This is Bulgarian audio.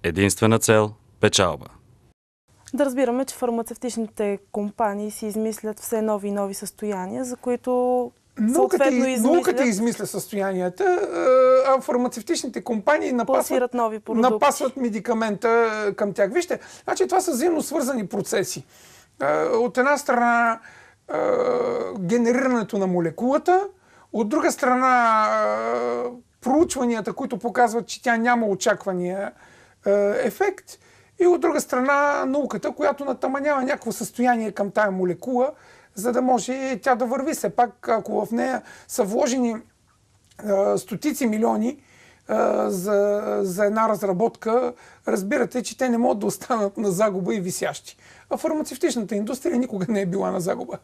Единствена цел – печалба. Да разбираме, че фармацевтичните компании си измислят все нови и нови състояния, за които Науката измисля състоянията, а фармацевтичните компании напасват медикамента към тях. Вижте, значи това са взаимно свързани процеси. От една страна генерирането на молекулата, от друга страна проучванията, които показват, че тя няма очаквания ефект, и от друга страна науката, която натаманява някакво състояние към тая молекула, за да може тя да върви. Все пак, ако в нея са вложени стотици милиони за една разработка, разбирате, че те не могат да останат на загуба и висящи. А фармацевтичната индустрия никога не е била на загуба.